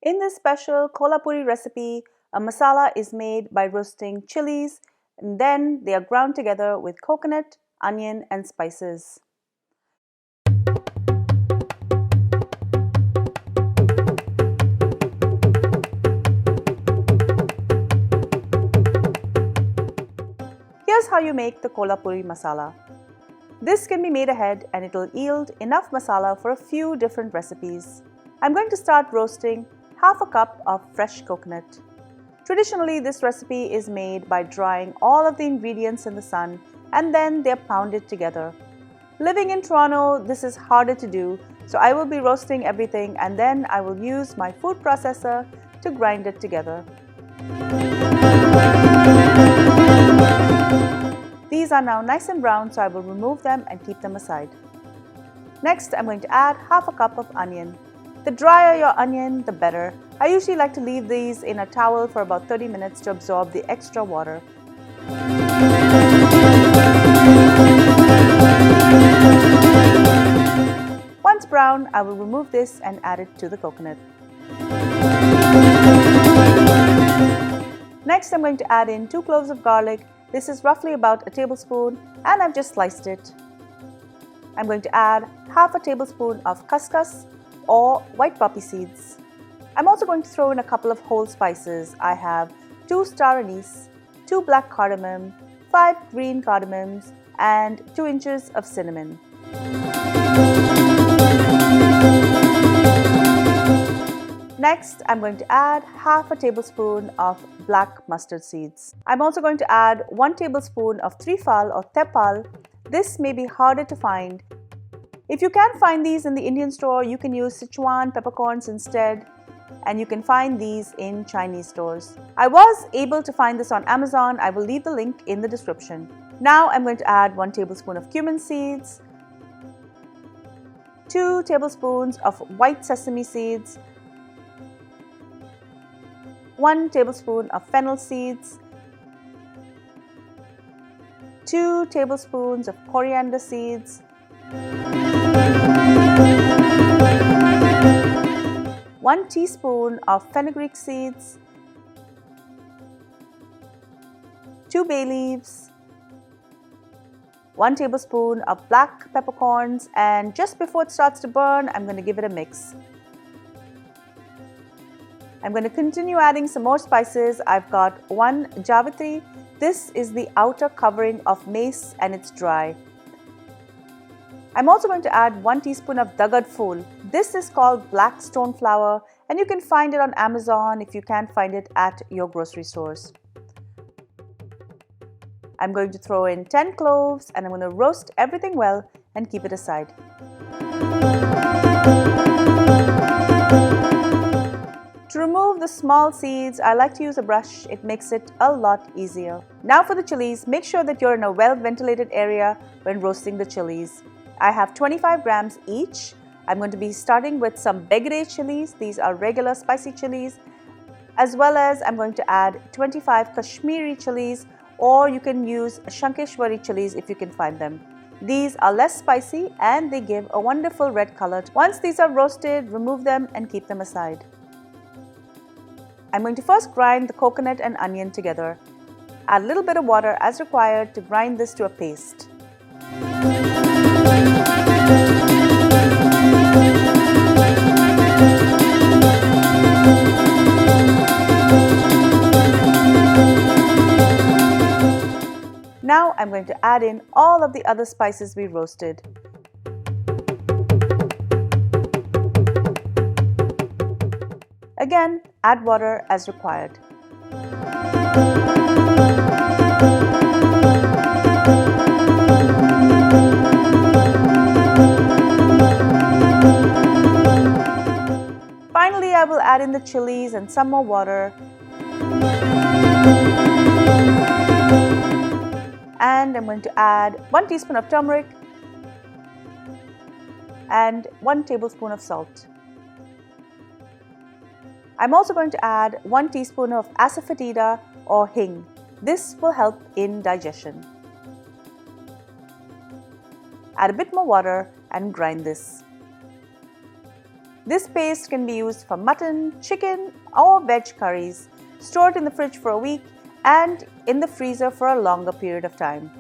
In this special Kolhapuri recipe, a masala is made by roasting chilies and then they are ground together with coconut, onion and spices. Here's how you make the Kolhapuri masala. This can be made ahead and it will yield enough masala for a few different recipes. I'm going to start roasting half a cup of fresh coconut. Traditionally, this recipe is made by drying all of the ingredients in the sun and then they're pounded together. Living in Toronto, this is harder to do, so I will be roasting everything and then I will use my food processor to grind it together. These are now nice and brown, so I will remove them and keep them aside. Next, I'm going to add half a cup of onion. The drier your onion, the better. I usually like to leave these in a towel for about 30 minutes to absorb the extra water. Once brown, I will remove this and add it to the coconut. Next, I'm going to add in 2 cloves of garlic. This is roughly about a tablespoon and I've just sliced it. I'm going to add half a tablespoon of Khus Khus or white poppy seeds. I'm also going to throw in a couple of whole spices. I have 2 Star Anise, 2 black cardamom, 5 green cardamoms and 2 inches of cinnamon. Next, I'm going to add half a tablespoon of black mustard seeds. I'm also going to add 1 tablespoon of Triphal or Teppal. This may be harder to find. If you can't find these in the Indian store, you can use Sichuan peppercorns instead, and you can find these in Chinese stores. I was able to find this on Amazon. I will leave the link in the description. Now I'm going to add 1 tablespoon of cumin seeds, 2 tablespoons of white sesame seeds, 1 tablespoon of fennel seeds, 2 tablespoons of coriander seeds, 1 teaspoon of fenugreek seeds, 2 bay leaves, 1 tablespoon of black peppercorns, and just before it starts to burn, I'm going to give it a mix. I'm going to continue adding some more spices. I've got 1 Javitri. This is the outer covering of mace and it's dry. I'm also going to add 1 teaspoon of Dagad Phool. This is called black stone flour and you can find it on Amazon if you can't find it at your grocery stores. I'm going to throw in 10 cloves and I'm going to roast everything well and keep it aside. To remove the small seeds, I like to use a brush. It makes it a lot easier. Now for the chilies, make sure that you're in a well-ventilated area when roasting the chilies. I have 25 grams each. I'm going to be starting with some Dagad chilies. These are regular spicy chilies, as well as I'm going to add 25 Kashmiri chilies, or you can use Shankeshwari chilies if you can find them. These are less spicy and they give a wonderful red color. Once these are roasted, remove them and keep them aside. I'm going to first grind the coconut and onion together. Add a little bit of water as required to grind this to a paste. Now I'm going to add in all of the other spices we roasted. Again, add water as required. Finally, I will add in the chilies and some more water. And I'm going to add 1 teaspoon of turmeric and 1 tablespoon of salt. I'm also going to add 1 teaspoon of Asafoetida or Hing. This will help in digestion. Add a bit more water and grind this. This paste can be used for mutton, chicken, or veg curries. Store it in the fridge for a week and in the freezer for a longer period of time.